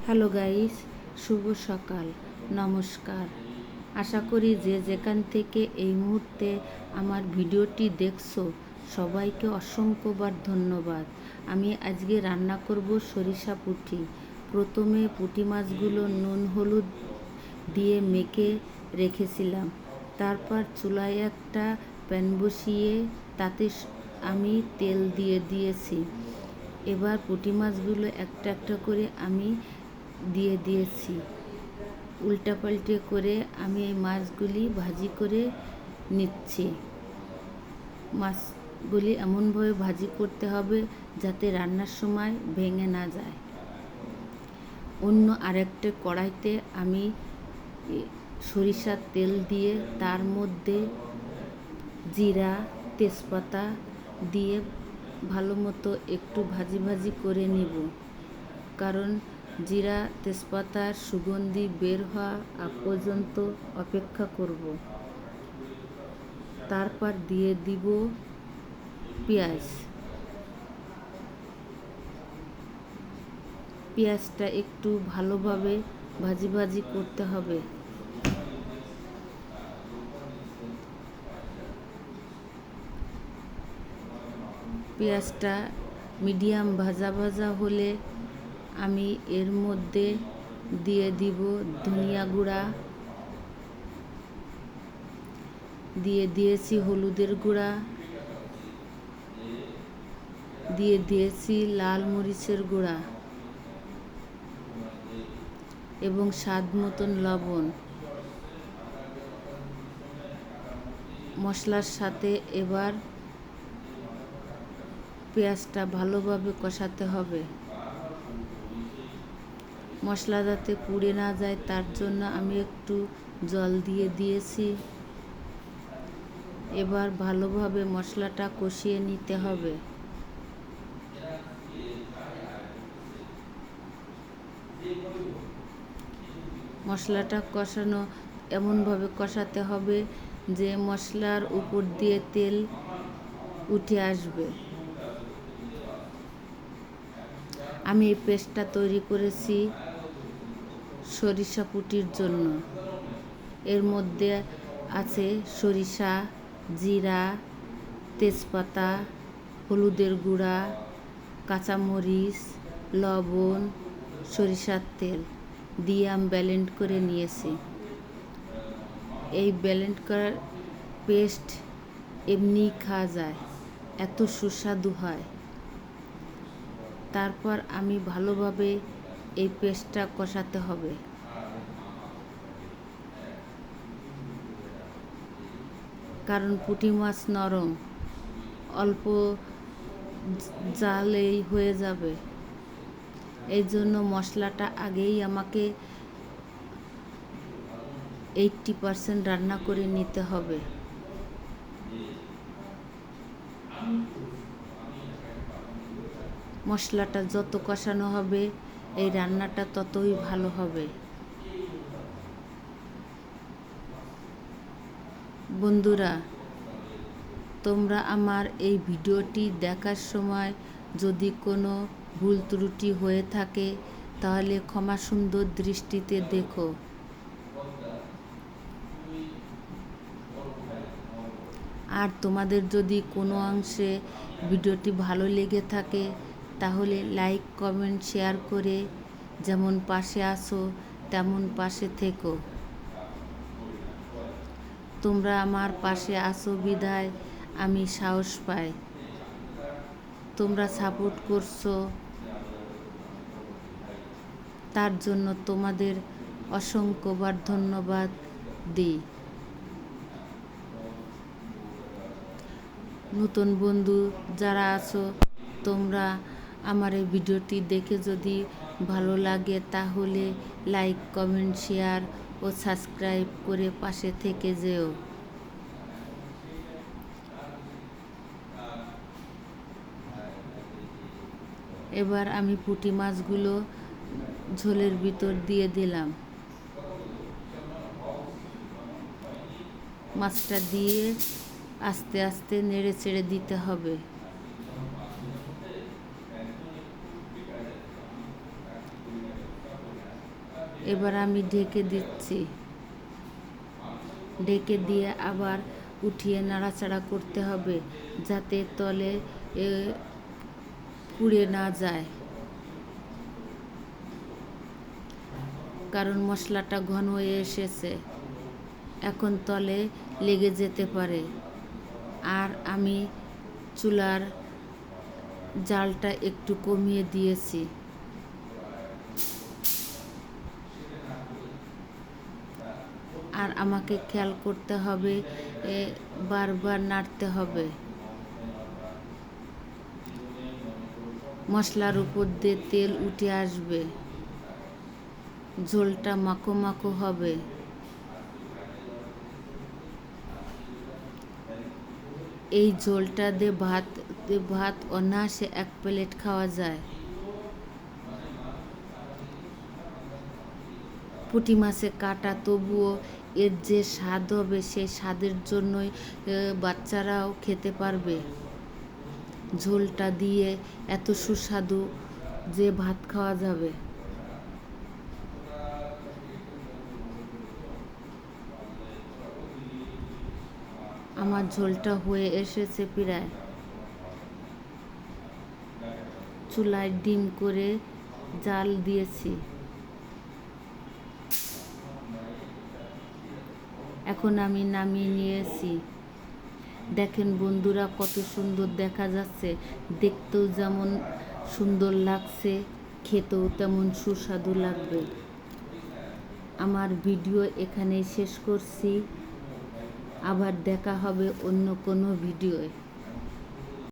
Hello guys, শুভ সকাল, নমস্কার। আশা করি যে যেখান থেকে এই মুহূর্তে আমার ভিডিওটি দেখছো সবাইকে অসংখ্যবার ধন্যবাদ। আমি আজকে রান্না করব সরিষা পুঁটি। প্রথমে পুঁটি মাছগুলো নুন হলুদ দিয়ে মেখে রেখেছিলাম। তারপর চুলায় একটা প্যান বসিয়ে তাতে আমি তেল দিয়ে দিয়েছি। এবার পুঁটি মাছগুলো একটা একটা করে আমি দিয়ে দিয়েছি। উল্টাপাল্টে করে আমি এই মাছগুলি ভাজি করে নিচ্ছি। মাছগুলি এমনভাবে ভাজি করতে হবে যাতে রান্নার সময় ভেঙে না যায়। অন্য আরেকটা কড়াইতে আমি সরিষার তেল দিয়ে তার মধ্যে জিরা তেজপাতা দিয়ে ভালো মতো একটু ভাজি ভাজি করে নিব, কারণ জিরা তেজপাতার সুগন্ধি বের হওয়া পর্যন্ত অপেক্ষা করব। তারপর দিয়ে দিব পেঁয়াজ। পেঁয়াজটা একটু ভালোভাবে ভাজি ভাজি করতে হবে। পেঁয়াজটা মিডিয়াম ভাজা ভাজা হলে আমি এর মধ্যে দিয়ে দিব ধনিয়া গুঁড়া, দিয়ে দিয়েছি হলুদের গুঁড়া, দিয়ে দিয়েছি লাল মরিচের গুঁড়া এবং স্বাদ মতন লবণ। মশলার সাথে এবার পেঁয়াজটা ভালোভাবে কষাতে হবে। মশলা যাতে পুড়ে না যায় তার জন্য আমি একটু জল দিয়ে দিয়েছি। এবার ভালোভাবে মশলাটা কষিয়ে নিতে হবে। মশলাটা কষানো এমনভাবে কষাতে হবে যে মশলার উপর দিয়ে তেল উঠে আসবে। আমি এই পেস্টটা তৈরি করেছি সরিষা পুঁটির জন্য। এর মধ্যে আছে সরিষা, জিরা, তেজপাতা, হলুদের গুঁড়া, কাঁচামরিচ, লবণ, সরিষার তেল দিয়ে আমি ব্লেন্ড করে নিয়েছি। এই ব্লেন্ড করার পেস্ট এমনি খাওয়া যায়, এত সুস্বাদু হয়। তারপর আমি ভালোভাবে এই পেস্টটা কষাতে হবে। কারণ পুঁটি মাছ নরম, অল্প জালেই হয়ে যাবে। এই জন্য মশলাটা আগেই আমাকে 80% রান্না করে নিতে হবে। মশলাটা যত কষানো হবে এই রান্নাটা ততই ভালো হবে। বন্ধুরা, তোমরা আমার এই ভিডিওটি দেখার সময় যদি কোনো ভুল ত্রুটি হয়ে থাকে তাহলে ক্ষমা সুন্দর দৃষ্টিতে দেখো। আর তোমাদের যদি কোনো অংশে ভিডিওটি ভালো লেগে থাকে তাহলে লাইক কমেন্ট শেয়ার করে যেমন পাশে আসো তেমন পাশে থেকো। তোমরা আমার পাশে আসো বিধায় আমি সাহস পাই। তোমরা সাপোর্ট করছো, তার জন্য তোমাদের অসংখ্যবার ধন্যবাদ দিই। নতুন বন্ধু যারা আছো তোমরা আমার এই ভিডিওটি দেখে যদি ভালো লাগে তাহলে লাইক কমেন্ট শেয়ার ও সাবস্ক্রাইব করে পাশে থেকে যেও। এবার আমি পুঁটি মাছগুলো ঝোলের ভিতর দিয়ে দিলাম। মাছটা দিয়ে আস্তে আস্তে নেড়ে চেড়ে দিতে হবে। এবার আমি ঢেকে দিচ্ছি। ঢেকে দিয়ে আবার উঠিয়ে নাড়াচাড়া করতে হবে যাতে তলে পুড়ে না যায়, কারণ মশলাটা ঘন হয়ে এসেছে, এখন তলে লেগে যেতে পারে। আর আমি চুলার জালটা একটু কমিয়ে দিয়েছি। আর আমাকে খেয়াল করতে হবে, বারবার নাড়তে হবে। মশলার উপর দিয়ে তেল উঠে আসবে, ঝোলটা মাখো মাখো হবে। এই ঝোলটা দিয়ে ভাত অনায়াসে 1 প্লেট খাওয়া যায়। পুঁটি মাছে কাটা, তবুও এর যে স্বাদ হবে সেই স্বাদের জন্যই বাচ্চারাও খেতে পারবে। ঝোলটা দিয়ে এত সুস্বাদু যে ভাত খাওয়া যাবে। আমার ঝোলটা হয়ে এসেছে প্রায়। চুলায় ডিম করে জাল দিয়েছি। এখন আমি নামিয়ে নিয়েছি। দেখেন বন্ধুরা, কত সুন্দর দেখা যাচ্ছে, দেখতেও যেমন সুন্দর লাগছে, খেতেও তেমন সুস্বাদু লাগবে। আমার ভিডিও এখানেই শেষ করছি। আবার দেখা হবে অন্য কোনো ভিডিওয়।